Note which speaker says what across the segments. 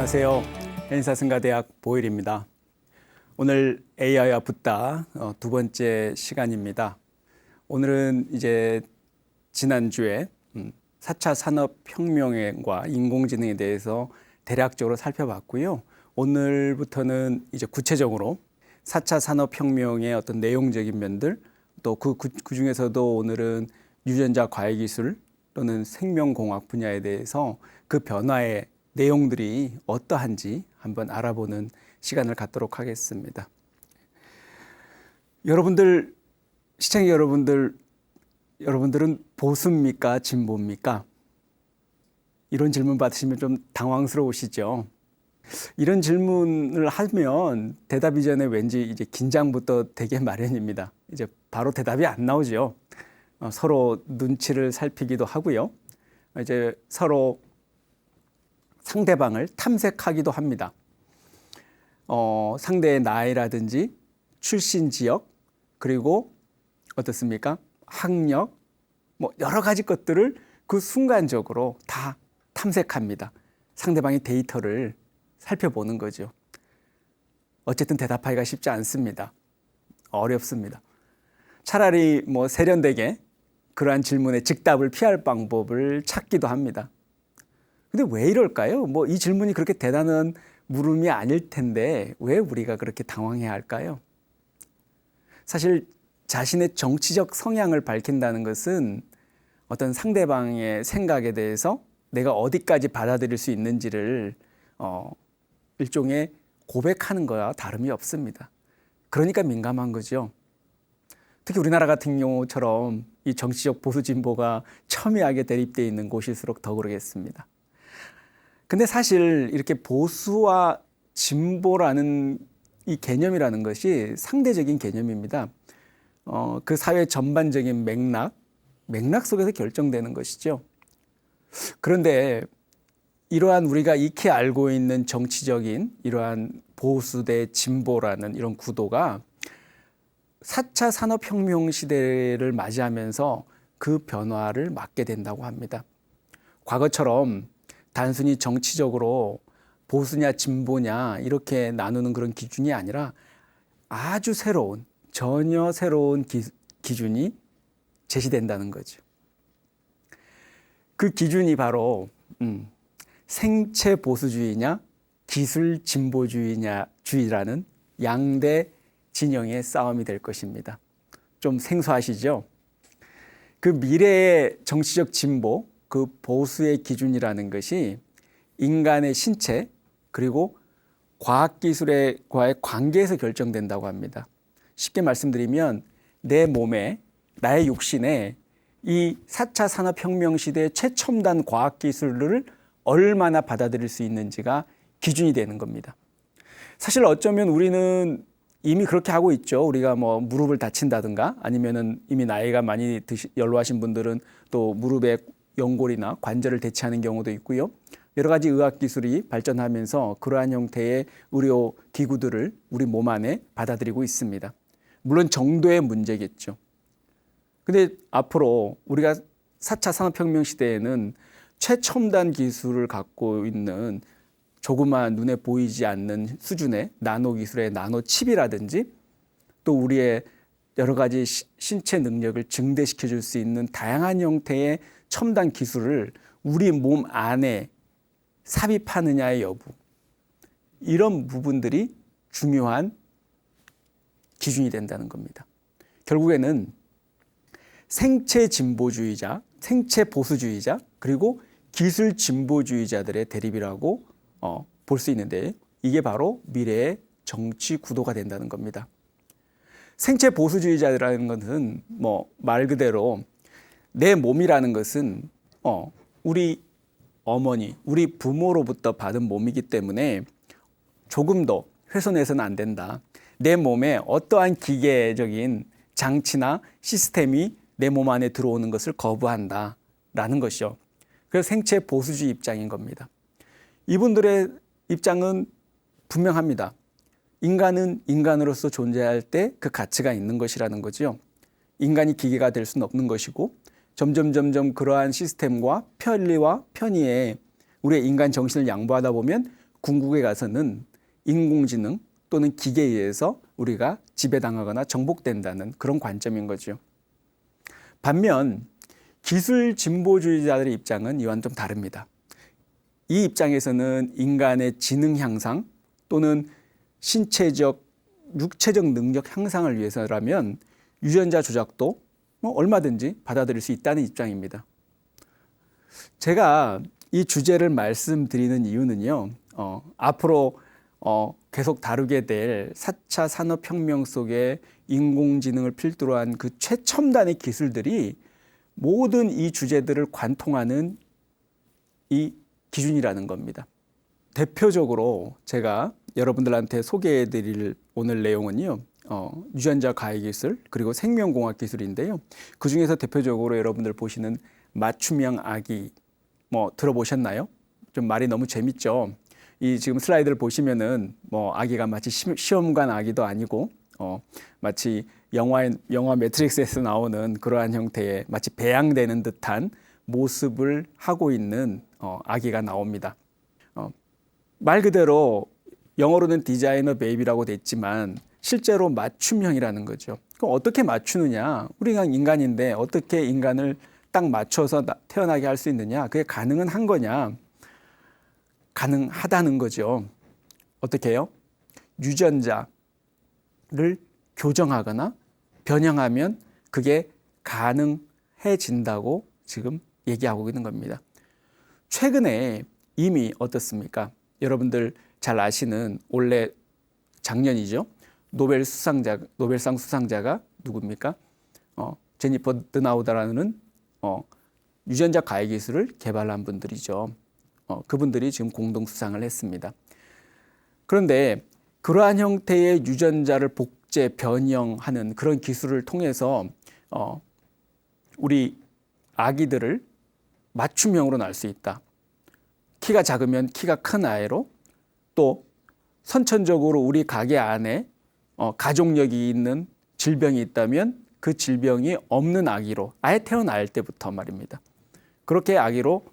Speaker 1: 안녕하세요. 한인사승가대학 보일입니다. 오늘 AI와 붙다 두 번째 시간입니다. 오늘은 이제 지난주에 4차 산업혁명과 인공지능에 대해서 대략적으로 살펴봤고요. 오늘부터는 이제 구체적으로 4차 산업혁명의 어떤 내용적인 면들, 또 그 중에서도 오늘은 유전자 과학기술 또는 생명공학 분야에 대해서 그 변화의 내용들이 어떠한지 한번 알아보는 시간을 갖도록 하겠습니다. 여러분들, 시청자 여러분들은 보수입니까? 진보입니까? 이런 질문 받으시면 좀 당황스러우시죠? 이런 질문을 하면 대답 이전에 왠지 이제 긴장부터 되게 마련입니다. 이제 바로 대답이 안 나오죠. 서로 눈치를 살피기도 하고요. 이제 서로 상대방을 탐색하기도 합니다. 상대의 나이라든지 출신 지역, 그리고 어떻습니까? 학력, 뭐 여러 가지 것들을 그 순간적으로 다 탐색합니다. 상대방의 데이터를 살펴보는 거죠. 어쨌든 대답하기가 쉽지 않습니다. 어렵습니다. 차라리 뭐 세련되게 그러한 질문에 즉답을 피할 방법을 찾기도 합니다. 근데 왜 이럴까요? 뭐 이 질문이 그렇게 대단한 물음이 아닐 텐데 왜 우리가 그렇게 당황해야 할까요? 사실 자신의 정치적 성향을 밝힌다는 것은 어떤 상대방의 생각에 대해서 내가 어디까지 받아들일 수 있는지를 일종의 고백하는 거와 다름이 없습니다. 그러니까 민감한 거죠. 특히 우리나라 같은 경우처럼 이 정치적 보수 진보가 첨예하게 대립되어 있는 곳일수록 더 그러겠습니다. 근데 사실 이렇게 보수와 진보라는 이 개념이라는 것이 상대적인 개념입니다. 그 사회 전반적인 맥락 속에서 결정되는 것이죠. 그런데 이러한 우리가 익히 알고 있는 정치적인 이러한 보수 대 진보라는 이런 구도가 4차 산업혁명 시대를 맞이하면서 그 변화를 맞게 된다고 합니다. 과거처럼 단순히 정치적으로 보수냐 진보냐 이렇게 나누는 그런 기준이 아니라 아주 새로운, 전혀 새로운 기준이 제시된다는 거죠. 그 기준이 바로 생체 보수주의냐 기술 진보주의라는 양대 진영의 싸움이 될 것입니다. 좀 생소하시죠? 그 미래의 정치적 진보, 그 보수의 기준이라는 것이 인간의 신체 그리고 과학기술과의 관계에서 결정된다고 합니다. 쉽게 말씀드리면 내 몸에, 나의 육신에 이 4차 산업혁명 시대의 최첨단 과학기술을 얼마나 받아들일 수 있는지가 기준이 되는 겁니다. 사실 어쩌면 우리는 이미 그렇게 하고 있죠. 우리가 뭐 무릎을 다친다든가 아니면은 이미 나이가 많이 연로하신 분들은 또 무릎에 연골이나 관절을 대체하는 경우도 있고요. 여러 가지 의학 기술이 발전하면서 그러한 형태의 의료 기구들을 우리 몸 안에 받아들이고 있습니다. 물론 정도의 문제겠죠. 근데 앞으로 우리가 4차 산업혁명 시대에는 최첨단 기술을 갖고 있는 조그마한 눈에 보이지 않는 수준의 나노 기술의 나노칩이라든지 또 우리의 여러 가지 신체 능력을 증대시켜 줄 수 있는 다양한 형태의 첨단 기술을 우리 몸 안에 삽입하느냐의 여부, 이런 부분들이 중요한 기준이 된다는 겁니다. 결국에는 생체 진보주의자, 생체 보수주의자, 그리고 기술 진보주의자들의 대립이라고 볼 수 있는데 이게 바로 미래의 정치 구도가 된다는 겁니다. 생체 보수주의자라는 것은 뭐 말 그대로 내 몸이라는 것은 우리 어머니, 우리 부모로부터 받은 몸이기 때문에 조금도 훼손해서는 안 된다. 내 몸에 어떠한 기계적인 장치나 시스템이 내 몸 안에 들어오는 것을 거부한다라는 것이죠. 그래서 생체 보수주의 입장인 겁니다. 이분들의 입장은 분명합니다. 인간은 인간으로서 존재할 때 그 가치가 있는 것이라는 거죠. 인간이 기계가 될 수는 없는 것이고 점점 그러한 시스템과 편리와 편의에 우리의 인간 정신을 양보하다 보면 궁극에 가서는 인공지능 또는 기계에 의해서 우리가 지배당하거나 정복된다는 그런 관점인 거죠. 반면 기술 진보주의자들의 입장은 이와는 좀 다릅니다. 이 입장에서는 인간의 지능 향상 또는 신체적, 육체적 능력 향상을 위해서라면 유전자 조작도 얼마든지 받아들일 수 있다는 입장입니다. 제가 이 주제를 말씀드리는 이유는요, 앞으로 계속 다루게 될 4차 산업혁명 속에 인공지능을 필두로 한 그 최첨단의 기술들이 모든 이 주제들을 관통하는 이 기준이라는 겁니다. 대표적으로 제가 여러분들한테 소개해 드릴 오늘 내용은요, 유전자 가해 기술 그리고 생명공학 기술인데요. 그 중에서 대표적으로 여러분들 보시는 맞춤형 아기 들어보셨나요? 좀 말이 너무 재밌죠. 이 지금 슬라이드를 보시면은 아기가 마치 시험관 아기도 아니고 마치 영화 매트릭스에서 나오는 그러한 형태의 마치 배양되는 듯한 모습을 하고 있는 아기가 나옵니다. 말 그대로 영어로는 디자이너 베이비라고 됐지만 실제로 맞춤형이라는 거죠. 그럼 어떻게 맞추느냐? 우리가 인간인데 어떻게 인간을 딱 맞춰서 태어나게 할 수 있느냐? 그게 가능은 한 거냐? 가능하다는 거죠. 어떻게 해요? 유전자를 교정하거나 변형하면 그게 가능해진다고 지금 얘기하고 있는 겁니다. 최근에 이미 어떻습니까? 여러분들 잘 아시는 올해 작년이죠. 노벨상 수상자가 누굽니까? 제니퍼 드나우다라는 유전자 가해 기술을 개발한 분들이죠. 그분들이 지금 공동 수상을 했습니다. 그런데 그러한 형태의 유전자를 복제, 변형하는 그런 기술을 통해서 우리 아기들을 맞춤형으로 낳을 수 있다. 키가 작으면 키가 큰 아이로, 또 선천적으로 우리 가게 안에 가족력이 있는 질병이 있다면 그 질병이 없는 아기로 아예 태어날 때부터 말입니다. 그렇게 아기로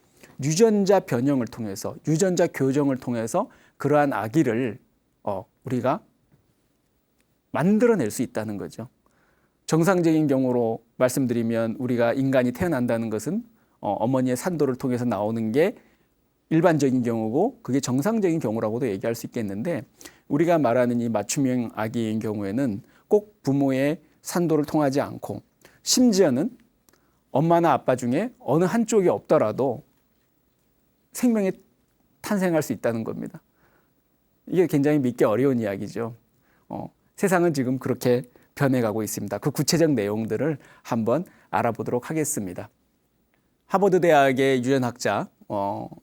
Speaker 1: 유전자 변형을 통해서, 유전자 교정을 통해서 그러한 아기를 우리가 만들어낼 수 있다는 거죠. 정상적인 경우로 말씀드리면 우리가 인간이 태어난다는 것은 어머니의 산도를 통해서 나오는 게 일반적인 경우고 그게 정상적인 경우라고도 얘기할 수 있겠는데, 우리가 말하는 이 맞춤형 아기인 경우에는 꼭 부모의 산도를 통하지 않고 심지어는 엄마나 아빠 중에 어느 한쪽이 없더라도 생명이 탄생할 수 있다는 겁니다. 이게 굉장히 믿기 어려운 이야기죠. 세상은 지금 그렇게 변해가고 있습니다. 그 구체적 내용들을 한번 알아보도록 하겠습니다. 하버드 대학의 유전학자,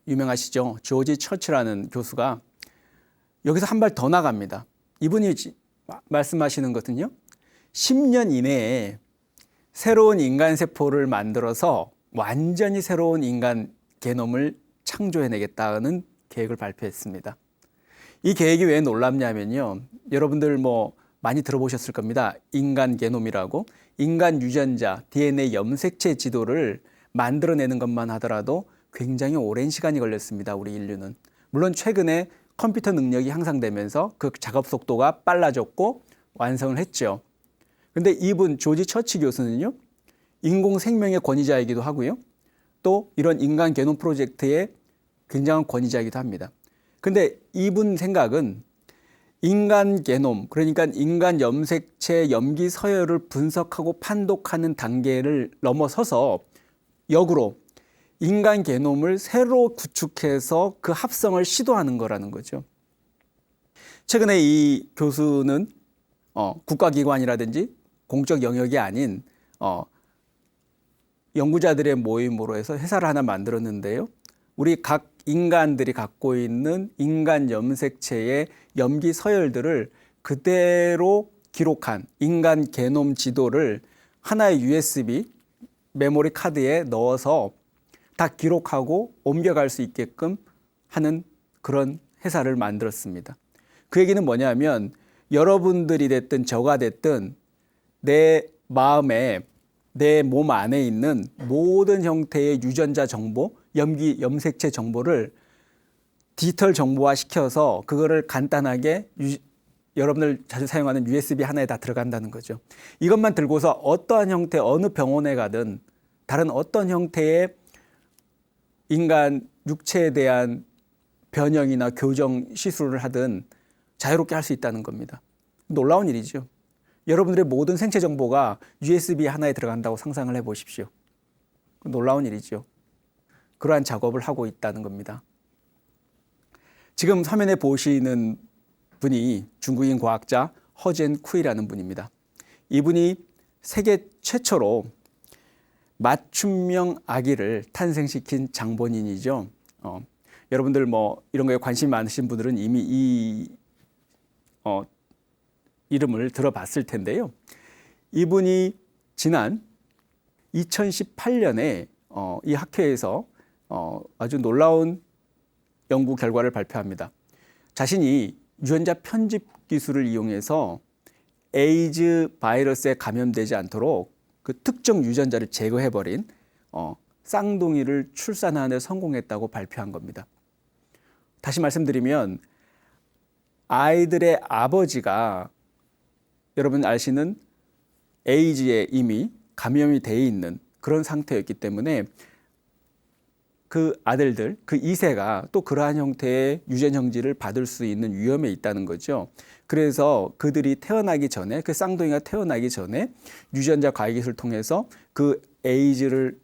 Speaker 1: 유명하시죠? 조지 처치라는 교수가 여기서 한 발 더 나갑니다. 이분이 말씀하시는 것은요, 10년 이내에 새로운 인간 세포를 만들어서 완전히 새로운 인간 게놈을 창조해내겠다는 계획을 발표했습니다. 이 계획이 왜 놀랍냐면요, 여러분들 많이 들어보셨을 겁니다. 인간 게놈이라고, 인간 유전자, DNA 염색체 지도를 만들어내는 것만 하더라도 굉장히 오랜 시간이 걸렸습니다. 우리 인류는. 물론 최근에 컴퓨터 능력이 향상되면서 그 작업 속도가 빨라졌고 완성을 했죠. 근데 이분 조지 처치 교수는요, 인공생명의 권위자이기도 하고요, 또 이런 인간 게놈 프로젝트의 굉장한 권위자이기도 합니다. 근데 이분 생각은 인간 게놈, 그러니까 인간 염색체 염기 서열을 분석하고 판독하는 단계를 넘어서서 역으로 인간 게놈을 새로 구축해서 그 합성을 시도하는 거라는 거죠. 최근에 이 교수는 국가기관이라든지 공적 영역이 아닌 연구자들의 모임으로 해서 회사를 하나 만들었는데요. 우리 각 인간들이 갖고 있는 인간 염색체의 염기 서열들을 그대로 기록한 인간 게놈 지도를 하나의 USB 메모리 카드에 넣어서 다 기록하고 옮겨갈 수 있게끔 하는 그런 회사를 만들었습니다. 그 얘기는 뭐냐면 여러분들이 됐든 저가 됐든 내 마음에, 내 몸 안에 있는 모든 형태의 유전자 정보, 염색체 정보를 디지털 정보화 시켜서 그거를 간단하게 여러분들 자주 사용하는 USB 하나에 다 들어간다는 거죠. 이것만 들고서 어떠한 형태, 어느 병원에 가든 다른 어떤 형태의 인간 육체에 대한 변형이나 교정 시술을 하든 자유롭게 할 수 있다는 겁니다. 놀라운 일이죠. 여러분들의 모든 생체 정보가 USB 하나에 들어간다고 상상을 해 보십시오. 놀라운 일이죠. 그러한 작업을 하고 있다는 겁니다. 지금 화면에 보시는 분이 중국인 과학자 허젠 쿠이라는 분입니다. 이분이 세계 최초로 맞춤형 아기를 탄생시킨 장본인이죠. 여러분들 뭐 이런 거에 관심 많으신 분들은 이미 이 이름을 들어봤을 텐데요. 이분이 지난 2018년에 이 학회에서 아주 놀라운 연구 결과를 발표합니다. 자신이 유전자 편집 기술을 이용해서 에이즈 바이러스에 감염되지 않도록 그 특정 유전자를 제거해버린 쌍둥이를 출산하는 데 성공했다고 발표한 겁니다. 다시 말씀드리면 아이들의 아버지가 여러분 아시는 에이즈에 이미 감염이 돼 있는 그런 상태였기 때문에 그 아들들, 그 2세가 또 그러한 형태의 유전 형질을 받을 수 있는 위험에 있다는 거죠. 그래서 그들이 태어나기 전에, 그 쌍둥이가 태어나기 전에 유전자 과학 기술을 통해서 그 에이즈를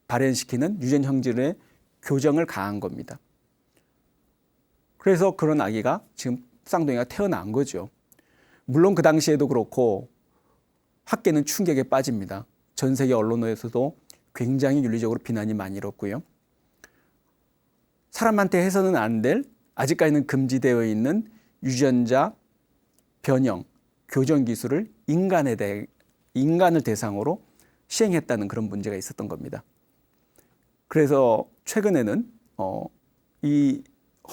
Speaker 1: 발현시키는 유전 형질의 교정을 가한 겁니다. 그래서 그런 아기가 지금 쌍둥이가 태어난 거죠. 물론 그 당시에도 그렇고 학계는 충격에 빠집니다. 전 세계 언론에서도 굉장히 윤리적으로 비난이 많이 일었고요. 사람한테 해서는 안 될, 아직까지는 금지되어 있는 유전자 변형, 교정 기술을 인간을 대상으로 시행했다는 그런 문제가 있었던 겁니다. 그래서 최근에는 이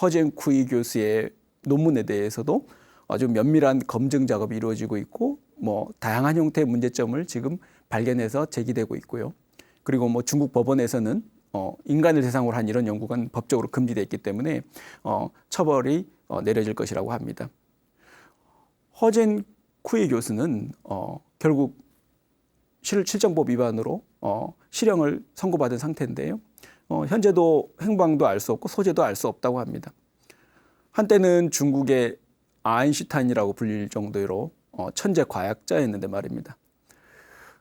Speaker 1: 허젠 쿠이 교수의 논문에 대해서도 아주 면밀한 검증 작업이 이루어지고 있고, 뭐 다양한 형태의 문제점을 지금 발견해서 제기되고 있고요. 그리고 뭐 중국 법원에서는 인간을 대상으로 한 이런 연구가 법적으로 금지되어 있기 때문에 처벌이 내려질 것이라고 합니다. 허젠 쿠이 교수는 결국 실정법 위반으로 실형을 선고받은 상태인데요. 현재도 행방도 알 수 없고 소재도 알 수 없다고 합니다. 한때는 중국의 아인슈타인이라고 불릴 정도로 천재 과학자였는데 말입니다.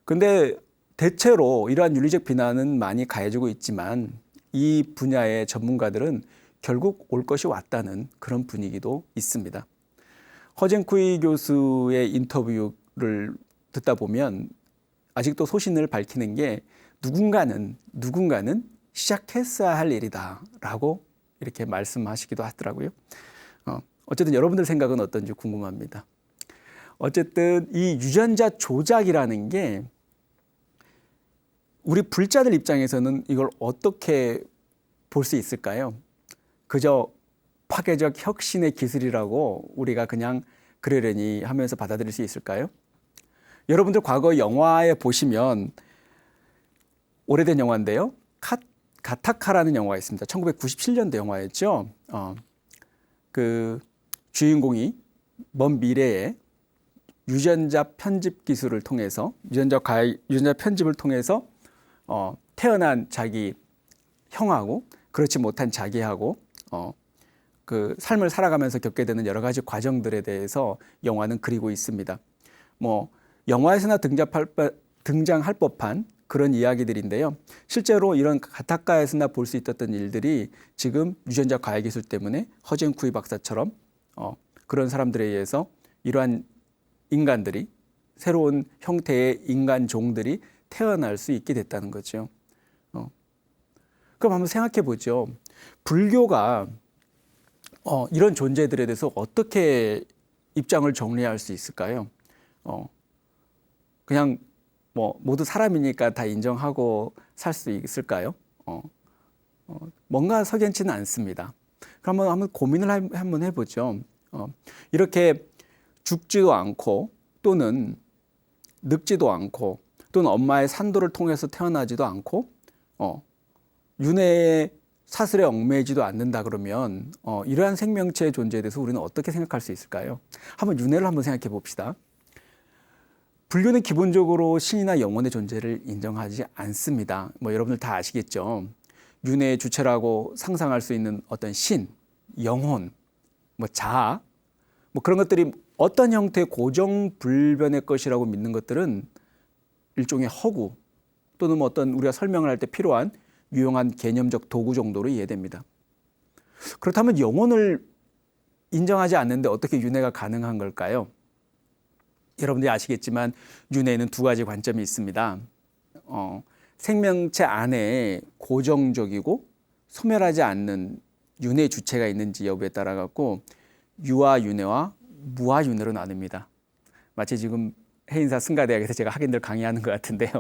Speaker 1: 근데 대체로 이러한 윤리적 비난은 많이 가해지고 있지만 이 분야의 전문가들은 결국 올 것이 왔다는 그런 분위기도 있습니다. 허젠 쿠이 교수의 인터뷰를 듣다 보면 아직도 소신을 밝히는 게 누군가는 시작했어야 할 일이다라고 이렇게 말씀하시기도 하더라고요. 어쨌든 여러분들 생각은 어떤지 궁금합니다. 어쨌든 이 유전자 조작이라는 게 우리 불자들 입장에서는 이걸 어떻게 볼 수 있을까요? 그저 파괴적 혁신의 기술이라고 우리가 그냥 그러려니 하면서 받아들일 수 있을까요? 여러분들 과거 영화에 보시면 오래된 영화인데요. 가타카라는 영화가 있습니다. 1997년도 영화였죠. 그 주인공이 먼 미래에 유전자 편집 기술을 통해서 유전자 편집을 통해서 태어난 자기 형하고 그렇지 못한 자기하고 그 삶을 살아가면서 겪게 되는 여러 가지 과정들에 대해서 영화는 그리고 있습니다. 뭐 영화에서나 등장할 법한 그런 이야기들인데요. 실제로 이런 가타카에서나 볼 수 있었던 일들이 지금 유전자 과학 기술 때문에 허젠 쿠이 박사처럼 그런 사람들에 의해서 이러한 인간들이 새로운 형태의 인간 종들이 태어날 수 있게 됐다는 거죠. 그럼 한번 생각해 보죠. 불교가 이런 존재들에 대해서 어떻게 입장을 정리할 수 있을까요? 그냥 뭐 모두 사람이니까 다 인정하고 살 수 있을까요? 뭔가 석연치는 않습니다. 그러면 한번 고민을 한번 해보죠. 이렇게 죽지도 않고 또는 늙지도 않고 또는 엄마의 산도를 통해서 태어나지도 않고 윤회의 사슬에 얽매이지도 않는다 그러면 이러한 생명체의 존재에 대해서 우리는 어떻게 생각할 수 있을까요? 한번 윤회를 한번 생각해 봅시다. 불교는 기본적으로 신이나 영혼의 존재를 인정하지 않습니다. 여러분들 다 아시겠죠? 윤회의 주체라고 상상할 수 있는 어떤 신, 영혼, 자아, 그런 것들이 어떤 형태의 고정불변의 것이라고 믿는 것들은 일종의 허구 또는 어떤 우리가 설명을 할 때 필요한 유용한 개념적 도구 정도로 이해됩니다. 그렇다면 영혼을 인정하지 않는데 어떻게 윤회가 가능한 걸까요? 여러분들이 아시겠지만 윤회에는 두 가지 관점이 있습니다. 생명체 안에 고정적이고 소멸하지 않는 윤회 주체가 있는지 여부에 따라 갖고 유아윤회와 무아윤회로 나눕니다. 마치 지금 해인사 승가대학에서 제가 학인들 강의하는 것 같은데요.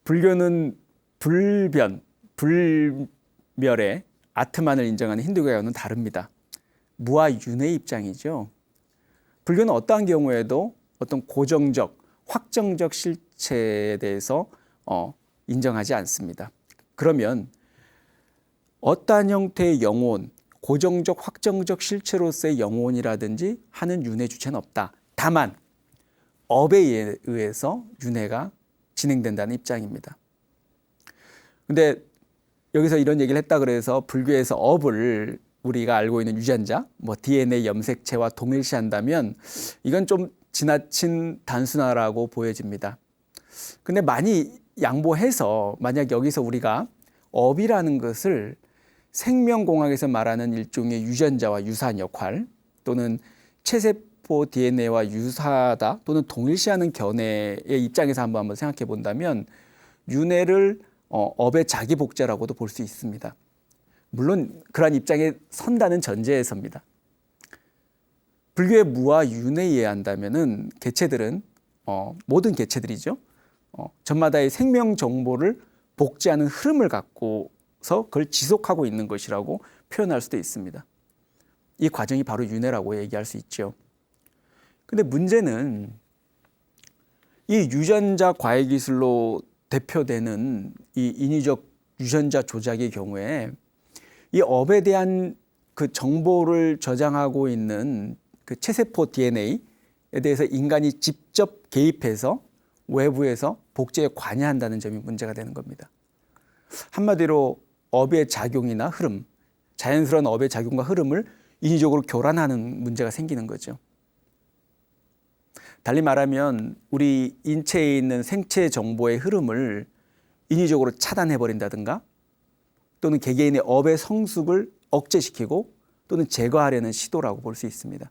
Speaker 1: 불교는 불변, 불멸의 아트만을 인정하는 힌두교와는 다릅니다. 무아윤회 입장이죠. 불교는 어떠한 경우에도 어떤 고정적, 확정적 실체에 대해서 인정하지 않습니다. 그러면 어떠한 형태의 영혼, 고정적, 확정적 실체로서의 영혼이라든지 하는 윤회 주체는 없다. 다만 업에 의해서 윤회가 진행된다는 입장입니다. 근데 여기서 이런 얘기를 했다 그래서 불교에서 업을 우리가 알고 있는 유전자, DNA 염색체와 동일시한다면 이건 좀 지나친 단순화라고 보여집니다. 근데 많이 양보해서 만약 여기서 우리가 업이라는 것을 생명공학에서 말하는 일종의 유전자와 유사한 역할 또는 체세포 DNA와 유사하다 또는 동일시하는 견해의 입장에서 한번 생각해 본다면 윤회를 업의 자기 복제라고도 볼 수 있습니다. 물론 그러한 입장에 선다는 전제에서입니다. 불교의 무와 윤회에 의한다면은 개체들은 모든 개체들이죠. 전마다의 생명 정보를 복제하는 흐름을 갖고서 그걸 지속하고 있는 것이라고 표현할 수도 있습니다. 이 과정이 바로 윤회라고 얘기할 수 있죠. 근데 문제는 이 유전자 과외 기술로 대표되는 이 인위적 유전자 조작의 경우에 이 업에 대한 그 정보를 저장하고 있는 그 체세포 DNA에 대해서 인간이 직접 개입해서 외부에서 복제에 관여한다는 점이 문제가 되는 겁니다. 한마디로 업의 작용이나 흐름, 자연스러운 업의 작용과 흐름을 인위적으로 교란하는 문제가 생기는 거죠. 달리 말하면 우리 인체에 있는 생체 정보의 흐름을 인위적으로 차단해버린다든가 또는 개개인의 업의 성숙을 억제시키고 또는 제거하려는 시도라고 볼 수 있습니다.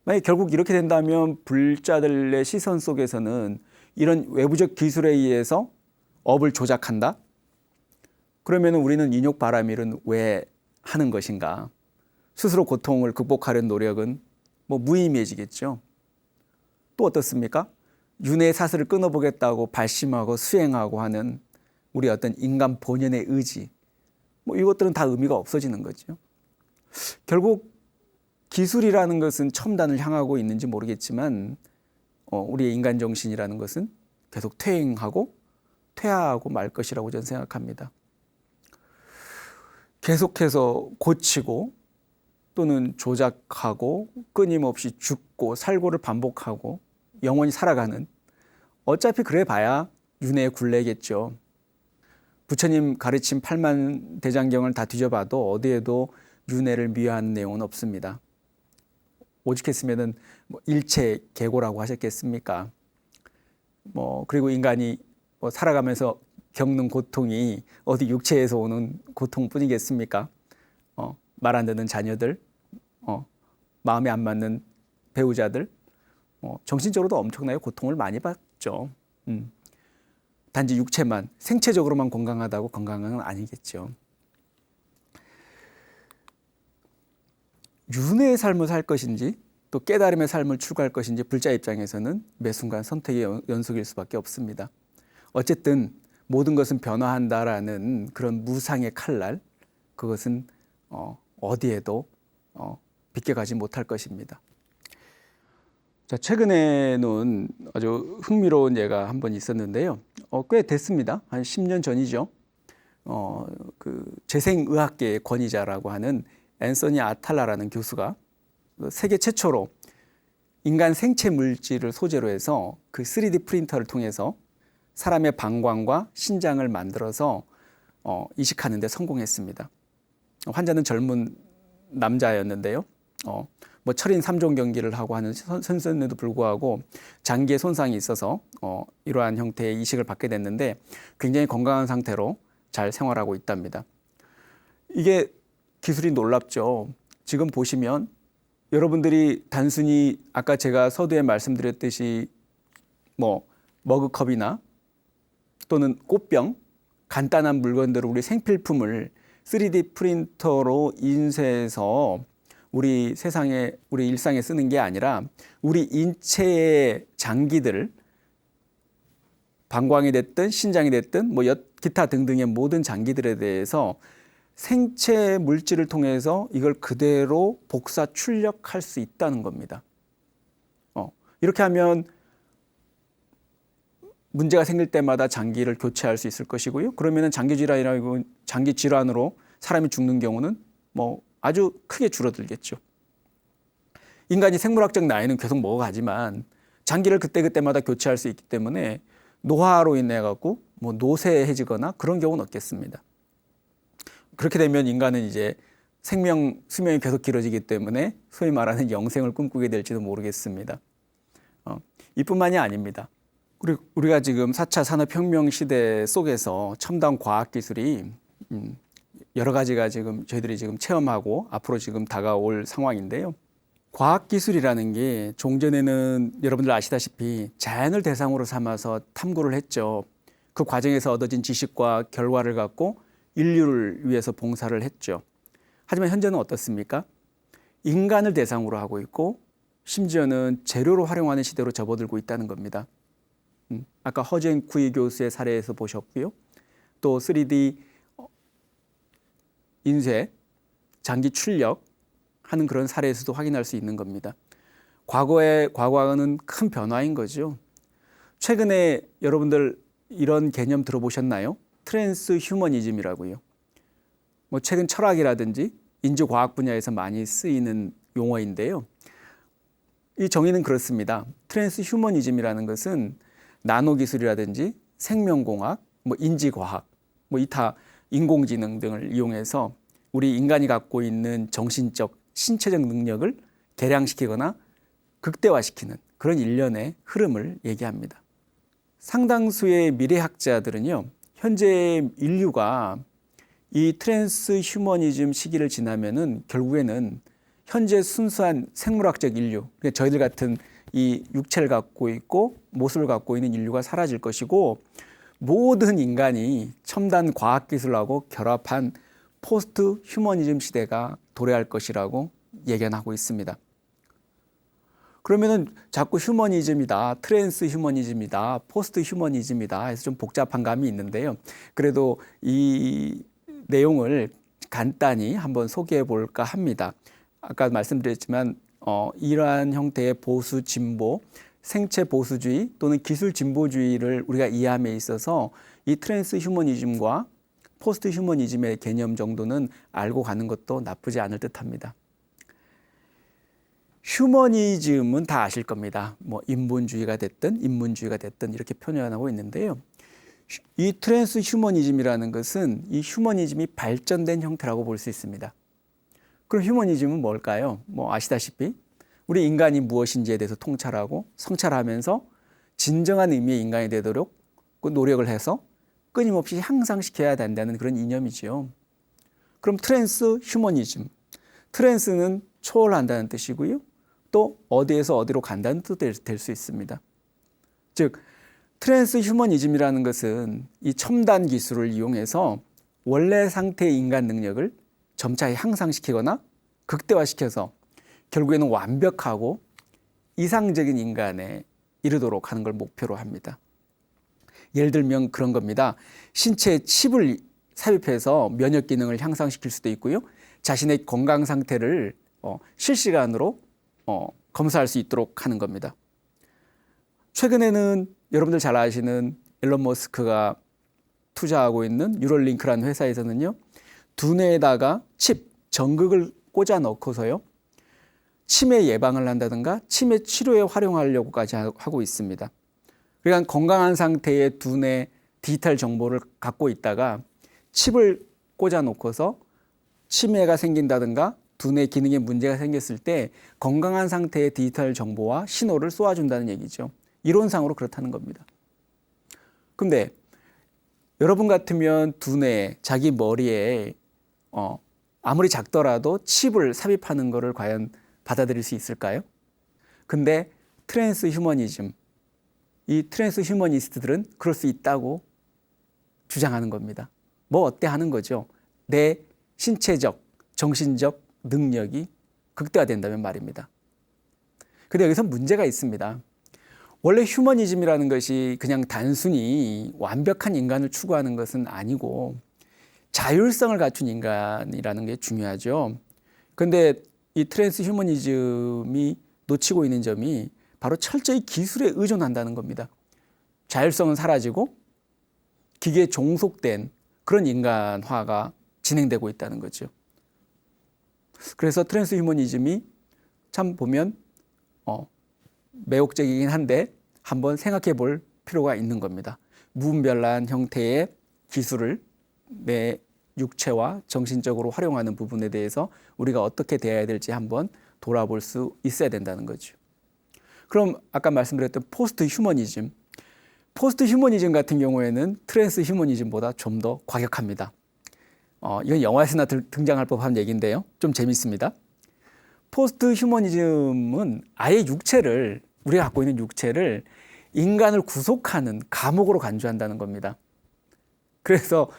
Speaker 1: 만약 결국 이렇게 된다면 불자들의 시선 속에서는 이런 외부적 기술에 의해서 업을 조작한다? 그러면 우리는 인욕 바람일은 왜 하는 것인가? 스스로 고통을 극복하려는 노력은 무의미해지겠죠. 또 어떻습니까? 윤회의 사슬을 끊어보겠다고 발심하고 수행하고 하는 우리 어떤 인간 본연의 의지, 이것들은 다 의미가 없어지는 거죠. 결국 기술이라는 것은 첨단을 향하고 있는지 모르겠지만 우리의 인간 정신이라는 것은 계속 퇴행하고 퇴화하고 말 것이라고 저는 생각합니다. 계속해서 고치고 또는 조작하고 끊임없이 죽고 살고를 반복하고 영원히 살아가는, 어차피 그래 봐야 윤회의 굴레겠죠. 부처님 가르친 8만 대장경을 다 뒤져봐도 어디에도 윤회를 미화하는 내용은 없습니다. 오죽했으면 일체 계고라고 하셨겠습니까? 그리고 인간이 살아가면서 겪는 고통이 어디 육체에서 오는 고통뿐이겠습니까? 말 안 듣는 자녀들, 마음에 안 맞는 배우자들, 정신적으로도 엄청나게 고통을 많이 받죠. 단지 육체만, 생체적으로만 건강하다고 건강은 아니겠죠. 윤회의 삶을 살 것인지 또 깨달음의 삶을 추구할 것인지 불자 입장에서는 매 순간 선택의 연속일 수밖에 없습니다. 어쨌든 모든 것은 변화한다라는 그런 무상의 칼날, 그것은 어디에도 비껴가지 못할 것입니다. 자, 최근에는 아주 흥미로운 예가 한 번 있었는데요. 꽤 됐습니다. 한 10년 전이죠. 그 재생의학계의 권위자라고 하는 앤서니 아탈라라는 교수가 세계 최초로 인간 생체 물질을 소재로 해서 그 3D 프린터를 통해서 사람의 방광과 신장을 만들어서 이식하는 데 성공했습니다. 환자는 젊은 남자였는데요. 뭐 철인 3종 경기를 하고 하는 선수임에도 불구하고 장기에 손상이 있어서 이러한 형태의 이식을 받게 됐는데 굉장히 건강한 상태로 잘 생활하고 있답니다. 이게 기술이 놀랍죠. 지금 보시면 여러분들이 단순히 아까 제가 서두에 말씀드렸듯이 뭐 머그컵이나 또는 꽃병, 간단한 물건들을 우리 생필품을 3D 프린터로 인쇄해서 우리 세상에, 우리 일상에 쓰는 게 아니라 우리 인체의 장기들, 방광이 됐든 신장이 됐든 뭐 기타 등등의 모든 장기들에 대해서 생체 물질을 통해서 이걸 그대로 복사 출력할 수 있다는 겁니다. 이렇게 하면 문제가 생길 때마다 장기를 교체할 수 있을 것이고요. 그러면은 장기 질환으로 사람이 죽는 경우는 뭐 아주 크게 줄어들겠죠. 인간이 생물학적 나이는 계속 먹어가지만 장기를 그때그때마다 교체할 수 있기 때문에 노화로 인해 갖고 뭐 노쇠해지거나 그런 경우는 없겠습니다. 그렇게 되면 인간은 이제 수명이 계속 길어지기 때문에 소위 말하는 영생을 꿈꾸게 될지도 모르겠습니다. 이뿐만이 아닙니다. 우리가 지금 4차 산업혁명 시대 속에서 첨단 과학기술이 여러 가지가 저희들이 지금 체험하고 앞으로 지금 다가올 상황인데요. 과학기술이라는 게 종전에는 여러분들 아시다시피 자연을 대상으로 삼아서 탐구를 했죠. 그 과정에서 얻어진 지식과 결과를 갖고 인류를 위해서 봉사를 했죠. 하지만 현재는 어떻습니까? 인간을 대상으로 하고 있고 심지어는 재료로 활용하는 시대로 접어들고 있다는 겁니다. 아까 허젠 쿠이 교수의 사례에서 보셨고요. 또 3D 인쇄, 장기 출력하는 그런 사례에서도 확인할 수 있는 겁니다. 과거와는 큰 변화인 거죠. 최근에 여러분들 이런 개념 들어보셨나요? 트랜스 휴머니즘이라고요. 뭐 최근 철학이라든지 인지과학 분야에서 많이 쓰이는 용어인데요. 이 정의는 그렇습니다. 트랜스 휴머니즘이라는 것은 나노기술이라든지 생명공학, 뭐 인지과학, 뭐 이타 인공지능 등을 이용해서 우리 인간이 갖고 있는 정신적, 신체적 능력을 개량시키거나 극대화시키는 그런 일련의 흐름을 얘기합니다. 상당수의 미래학자들은요, 현재 인류가 이 트랜스 휴머니즘 시기를 지나면은 결국에는 현재 순수한 생물학적 인류, 그러니까 저희들 같은 이 육체를 갖고 있고 모습을 갖고 있는 인류가 사라질 것이고 모든 인간이 첨단 과학기술하고 결합한 포스트 휴머니즘 시대가 도래할 것이라고 예견하고 있습니다. 그러면은 자꾸 휴머니즘이다, 트랜스 휴머니즘이다, 포스트 휴머니즘이다 해서 좀 복잡한 감이 있는데요. 그래도 이 내용을 간단히 한번 소개해 볼까 합니다. 아까 말씀드렸지만 이러한 형태의 보수 진보, 생체 보수주의 또는 기술 진보주의를 우리가 이해함에 있어서 이 트랜스 휴머니즘과 포스트 휴머니즘의 개념 정도는 알고 가는 것도 나쁘지 않을 듯합니다. 휴머니즘은 다 아실 겁니다. 뭐 인본주의가 됐든 인문주의가 됐든 이렇게 표현하고 있는데요. 이 트랜스 휴머니즘이라는 것은 이 휴머니즘이 발전된 형태라고 볼 수 있습니다. 그럼 휴머니즘은 뭘까요? 뭐 아시다시피 우리 인간이 무엇인지에 대해서 통찰하고 성찰하면서 진정한 의미의 인간이 되도록 그 노력을 해서 끊임없이 향상시켜야 된다는 그런 이념이죠. 그럼 트랜스 휴머니즘, 트랜스는 초월한다는 뜻이고요. 또 어디에서 어디로 간다는 뜻도 될 수 있습니다. 즉 트랜스 휴머니즘이라는 것은 이 첨단 기술을 이용해서 원래 상태의 인간 능력을 점차 향상시키거나 극대화시켜서 결국에는 완벽하고 이상적인 인간에 이르도록 하는 걸 목표로 합니다. 예를 들면 그런 겁니다. 신체에 칩을 삽입해서 면역 기능을 향상시킬 수도 있고요. 자신의 건강 상태를 실시간으로 검사할 수 있도록 하는 겁니다. 최근에는 여러분들 잘 아시는 일론 머스크가 투자하고 있는 뉴럴링크라는 회사에서는요, 두뇌에다가 칩, 전극을 꽂아 넣고서요, 치매 예방을 한다든가 치매 치료에 활용하려고까지 하고 있습니다. 그러니까 건강한 상태의 두뇌 디지털 정보를 갖고 있다가 칩을 꽂아 놓고서 치매가 생긴다든가 두뇌 기능에 문제가 생겼을 때 건강한 상태의 디지털 정보와 신호를 쏘아준다는 얘기죠. 이론상으로 그렇다는 겁니다. 근데 여러분 같으면 두뇌, 자기 머리에 아무리 작더라도 칩을 삽입하는 것을 과연 받아들일 수 있을까요? 근데 트랜스 휴머니즘, 이 트랜스 휴머니스트들은 그럴 수 있다고 주장하는 겁니다. 뭐 어때 하는 거죠. 내 신체적, 정신적 능력이 극대화된다면 말입니다. 근데 여기서 문제가 있습니다. 원래 휴머니즘이라는 것이 그냥 단순히 완벽한 인간을 추구하는 것은 아니고 자율성을 갖춘 인간이라는 게 중요하죠. 그런데 이 트랜스 휴머니즘이 놓치고 있는 점이 바로 철저히 기술에 의존한다는 겁니다. 자율성은 사라지고 기계에 종속된 그런 인간화가 진행되고 있다는 거죠. 그래서 트랜스 휴머니즘이 참 보면 매혹적이긴 한데 한번 생각해 볼 필요가 있는 겁니다. 무분별한 형태의 기술을 내 육체와 정신적으로 활용하는 부분에 대해서 우리가 어떻게 대해야 될지 한번 돌아볼 수 있어야 된다는 거죠. 그럼 아까 말씀드렸던 포스트 휴머니즘 같은 경우에는 트랜스 휴머니즘보다 좀 더 과격합니다. 이건 영화에서나 등장할 법한 얘기인데요. 좀 재밌습니다. 포스트 휴머니즘은 아예 우리가 갖고 있는 육체를 인간을 구속하는 감옥으로 간주한다는 겁니다. 그래서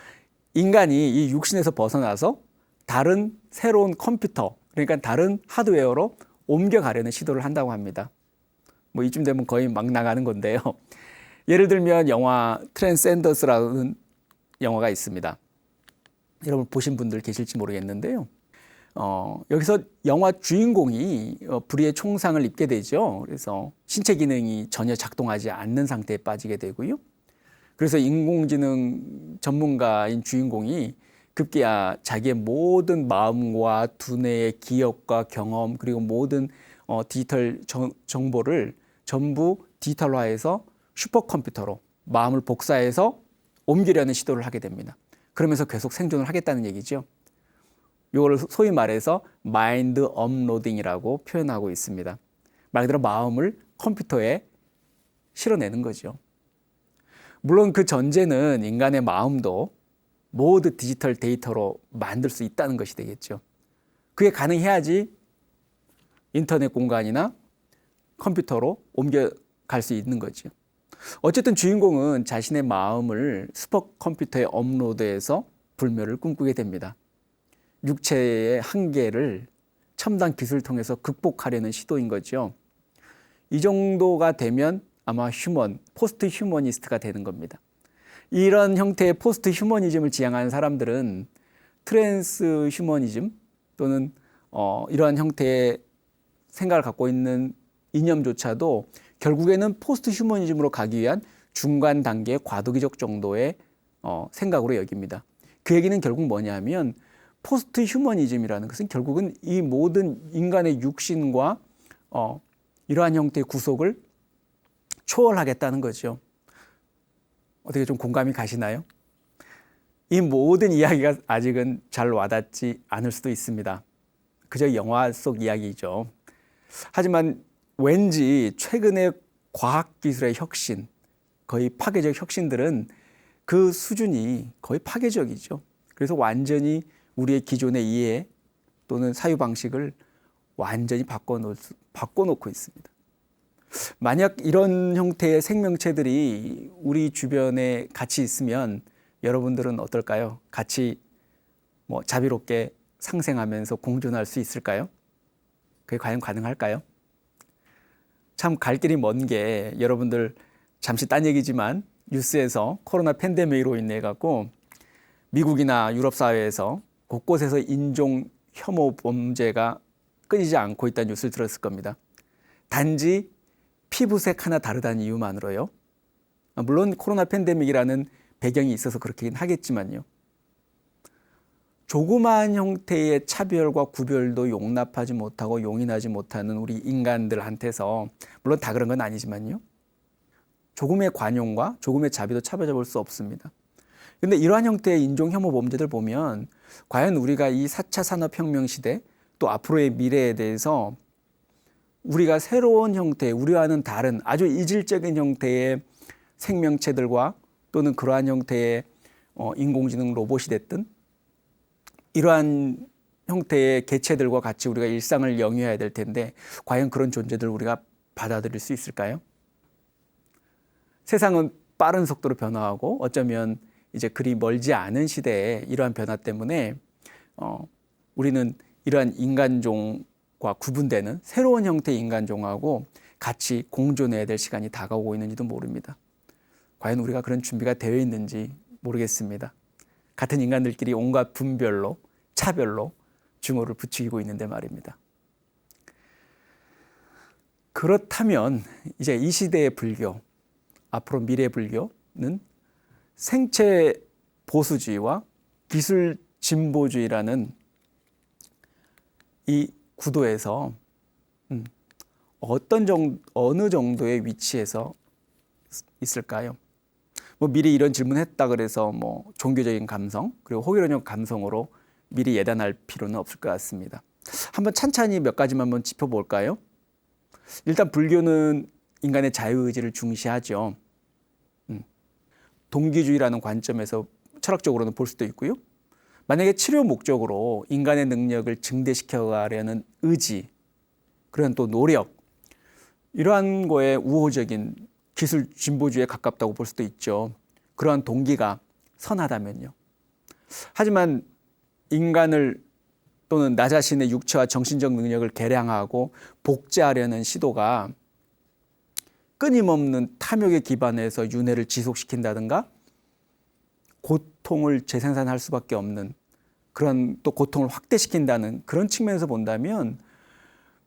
Speaker 1: 인간이 이 육신에서 벗어나서 다른 새로운 컴퓨터, 그러니까 다른 하드웨어로 옮겨가려는 시도를 한다고 합니다. 뭐 이쯤 되면 거의 막 나가는 건데요. 예를 들면 영화 트랜센더스라는 영화가 있습니다. 여러분 보신 분들 계실지 모르겠는데요. 여기서 영화 주인공이 불의의 총상을 입게 되죠. 그래서 신체 기능이 전혀 작동하지 않는 상태에 빠지게 되고요. 그래서 인공지능 전문가인 주인공이 급기야 자기의 모든 마음과 두뇌의 기억과 경험 그리고 모든 디지털 정보를 전부 디지털화해서 슈퍼컴퓨터로 마음을 복사해서 옮기려는 시도를 하게 됩니다. 그러면서 계속 생존을 하겠다는 얘기죠. 이걸 소위 말해서 마인드 업로딩이라고 표현하고 있습니다. 말 그대로 마음을 컴퓨터에 실어내는 거죠. 물론 그 전제는 인간의 마음도 모두 디지털 데이터로 만들 수 있다는 것이 되겠죠. 그게 가능해야지 인터넷 공간이나 컴퓨터로 옮겨갈 수 있는 거죠. 어쨌든 주인공은 자신의 마음을 슈퍼컴퓨터에 업로드해서 불멸을 꿈꾸게 됩니다. 육체의 한계를 첨단 기술을 통해서 극복하려는 시도인 거죠. 이 정도가 되면 아마 포스트 휴머니스트가 되는 겁니다. 이런 형태의 포스트 휴머니즘을 지향하는 사람들은 트랜스 휴머니즘 또는 이러한 형태의 생각을 갖고 있는 이념조차도 결국에는 포스트 휴머니즘으로 가기 위한 중간 단계의 과도기적 정도의 생각으로 여깁니다. 그 얘기는 결국 뭐냐면 포스트 휴머니즘이라는 것은 결국은 이 모든 인간의 육신과 이러한 형태의 구속을 초월하겠다는 거죠. 어떻게 좀 공감이 가시나요? 이 모든 이야기가 아직은 잘 와닿지 않을 수도 있습니다. 그저 영화 속 이야기죠. 하지만 왠지 최근의 과학기술의 혁신, 거의 파괴적 혁신들은 그 수준이 거의 파괴적이죠. 그래서 완전히 우리의 기존의 이해 또는 사유방식을 완전히 바꿔놓고 있습니다. 만약 이런 형태의 생명체들이 우리 주변에 같이 있으면 여러분들은 어떨까요? 같이 자비롭게 상생하면서 공존할 수 있을까요? 그게 과연 가능할까요? 참 갈 길이 먼 게 여러분들 잠시 딴 얘기지만 뉴스에서 코로나 팬데믹으로 인해 갖고 미국이나 유럽 사회에서 곳곳에서 인종 혐오 범죄가 끊이지 않고 있다는 뉴스를 들었을 겁니다. 단지 피부색 하나 다르다는 이유만으로요. 물론 코로나 팬데믹이라는 배경이 있어서 그렇긴 하겠지만요. 조그마한 형태의 차별과 구별도 용납하지 못하고 용인하지 못하는 우리 인간들한테서, 물론 다 그런 건 아니지만요, 조금의 관용과 조금의 자비도 차별해볼 수 없습니다. 그런데 이러한 형태의 인종 혐오 범죄들 보면 과연 우리가 이 4차 산업혁명 시대 또 앞으로의 미래에 대해서 우리가 새로운 형태, 우리와는 다른 아주 이질적인 형태의 생명체들과 또는 그러한 형태의 인공지능 로봇이 됐든 이러한 형태의 개체들과 같이 우리가 일상을 영위해야 될 텐데 과연 그런 존재들을 우리가 받아들일 수 있을까요? 세상은 빠른 속도로 변화하고 어쩌면 이제 그리 멀지 않은 시대에 이러한 변화 때문에 우리는 이러한 인간종과 구분되는 새로운 형태의 인간종하고 같이 공존해야 될 시간이 다가오고 있는지도 모릅니다. 과연 우리가 그런 준비가 되어 있는지 모르겠습니다. 같은 인간들끼리 온갖 분별로, 차별로 증오를 부추기고 있는데 말입니다. 그렇다면 이제 이 시대의 불교, 앞으로 미래 불교는 생체 보수주의와 기술 진보주의라는 이 구도에서 어느 정도의 위치에서 있을까요? 미리 이런 질문했다 그래서 종교적인 감성 그리고 호기론적 감성으로 미리 예단할 필요는 없을 것 같습니다. 한번 찬찬히 몇 가지만 한번 짚어볼까요? 일단 불교는 인간의 자유의지를 중시하죠. 동기주의라는 관점에서 철학적으로는 볼 수도 있고요. 만약에 치료 목적으로 인간의 능력을 증대시켜가려는 의지, 그런 또 노력, 이러한 거에 우호적인 기술 진보주의에 가깝다고 볼 수도 있죠. 그러한 동기가 선하다면요. 하지만 인간을 또는 나 자신의 육체와 정신적 능력을 개량하고 복제하려는 시도가 끊임없는 탐욕에 기반해서 윤회를 지속시킨다든가 고통을 재생산할 수밖에 없는 그런 또 고통을 확대시킨다는 그런 측면에서 본다면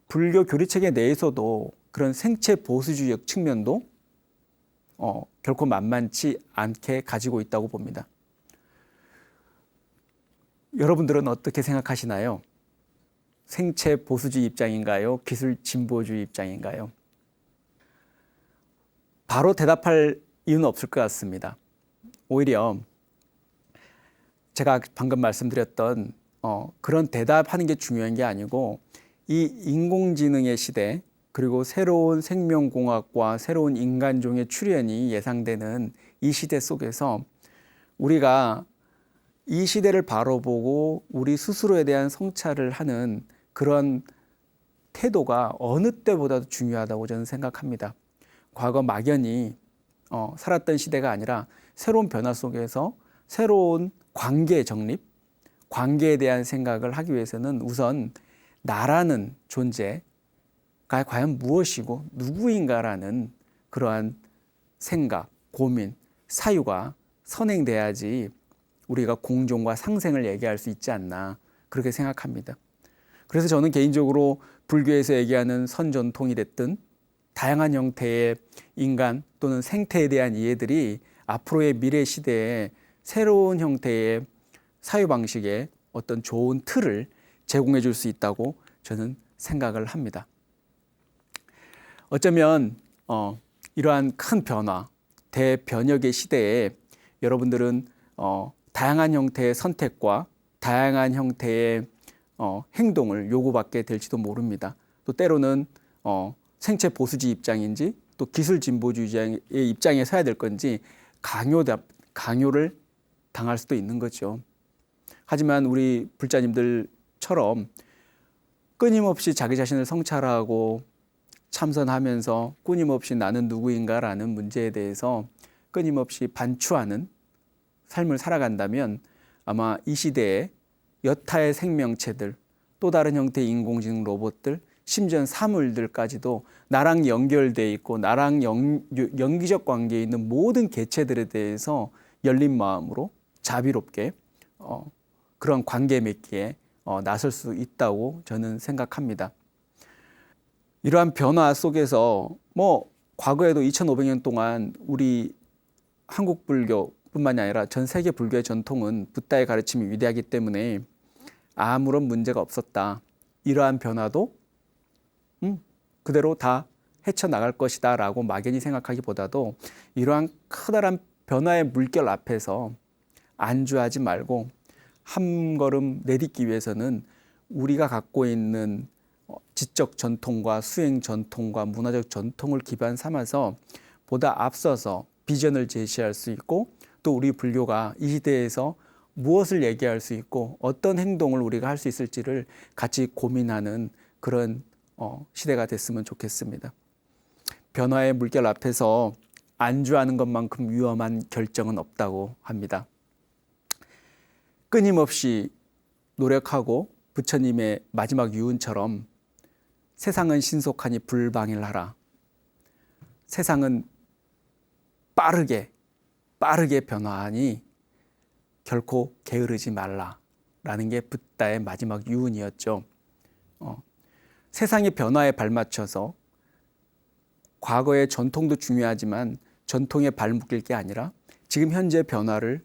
Speaker 1: 불교 교리체계 내에서도 그런 생체 보수주의적 측면도 결코 만만치 않게 가지고 있다고 봅니다. 여러분들은 어떻게 생각하시나요? 생체 보수주의 입장인가요? 기술 진보주의 입장인가요? 바로 대답할 이유는 없을 것 같습니다. 오히려 제가 방금 말씀드렸던 그런 대답하는 게 중요한 게 아니고 이 인공지능의 시대 그리고 새로운 생명공학과 새로운 인간종의 출현이 예상되는 이 시대 속에서 우리가 이 시대를 바라보고 우리 스스로에 대한 성찰을 하는 그런 태도가 어느 때보다도 중요하다고 저는 생각합니다. 과거 막연히 살았던 시대가 아니라 새로운 변화 속에서 새로운 관계 정립, 관계에 대한 생각을 하기 위해서는 우선 나라는 존재가 과연 무엇이고 누구인가라는 그러한 생각, 고민, 사유가 선행돼야지 우리가 공존과 상생을 얘기할 수 있지 않나 그렇게 생각합니다. 그래서 저는 개인적으로 불교에서 얘기하는 선전통이 됐든 다양한 형태의 인간 또는 생태에 대한 이해들이 앞으로의 미래 시대에 새로운 형태의 사유방식의 어떤 좋은 틀을 제공해 줄 수 있다고 저는 생각을 합니다. 어쩌면 이러한 큰 변화, 대변혁의 시대에 여러분들은 다양한 형태의 선택과 다양한 형태의 행동을 요구받게 될지도 모릅니다. 또 때로는 생체 보수주의 입장인지 또 기술 진보주의자의 입장에 서야 될 건지 강요를 당할 수도 있는 거죠. 하지만 우리 불자님들처럼 끊임없이 자기 자신을 성찰하고 참선하면서 끊임없이 나는 누구인가라는 문제에 대해서 끊임없이 반추하는 삶을 살아간다면 아마 이 시대에 여타의 생명체들, 또 다른 형태의 인공지능 로봇들, 심지어 사물들까지도 나랑 연결돼 있고 나랑 연기적 관계에 있는 모든 개체들에 대해서 열린 마음으로 자비롭게 그런 관계 맺기에 나설 수 있다고 저는 생각합니다. 이러한 변화 속에서 과거에도 2500년 동안 우리 한국 불교 뿐만이 아니라 전 세계 불교의 전통은 붓다의 가르침이 위대하기 때문에 아무런 문제가 없었다. 이러한 변화도 그대로 다 헤쳐나갈 것이다 라고 막연히 생각하기보다도 이러한 커다란 변화의 물결 앞에서 안주하지 말고 한 걸음 내딛기 위해서는 우리가 갖고 있는 지적 전통과 수행 전통과 문화적 전통을 기반 삼아서 보다 앞서서 비전을 제시할 수 있고 또 우리 불교가 이 시대에서 무엇을 얘기할 수 있고 어떤 행동을 우리가 할 수 있을지를 같이 고민하는 그런 시대가 됐으면 좋겠습니다. 변화의 물결 앞에서 안주하는 것만큼 위험한 결정은 없다고 합니다. 끊임없이 노력하고 부처님의 마지막 유언처럼 세상은 신속하니 불방일하라. 세상은 빠르게 변화하니 결코 게으르지 말라라는 게 붓다의 마지막 유언이었죠. 세상의 변화에 발맞춰서 과거의 전통도 중요하지만 전통에 발묶일 게 아니라 지금 현재 변화를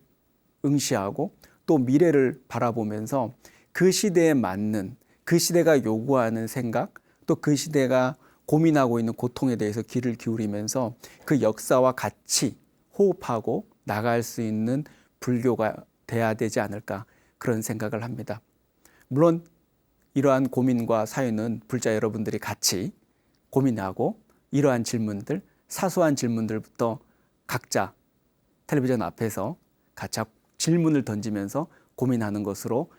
Speaker 1: 응시하고 또 미래를 바라보면서 그 시대에 맞는 그 시대가 요구하는 생각 또 그 시대가 고민하고 있는 고통에 대해서 귀를 기울이면서 그 역사와 같이 호흡하고 나갈 수 있는 불교가 돼야 되지 않을까 그런 생각을 합니다. 물론 이러한 고민과 사유는 불자 여러분들이 같이 고민하고 이러한 질문들, 사소한 질문들부터 각자 텔레비전 앞에서 같이 질문을 던지면서 고민하는 것으로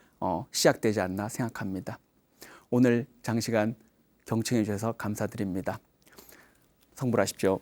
Speaker 1: 시작되지 않나 생각합니다. 오늘 장시간 경청해 주셔서 감사드립니다. 성불하십시오.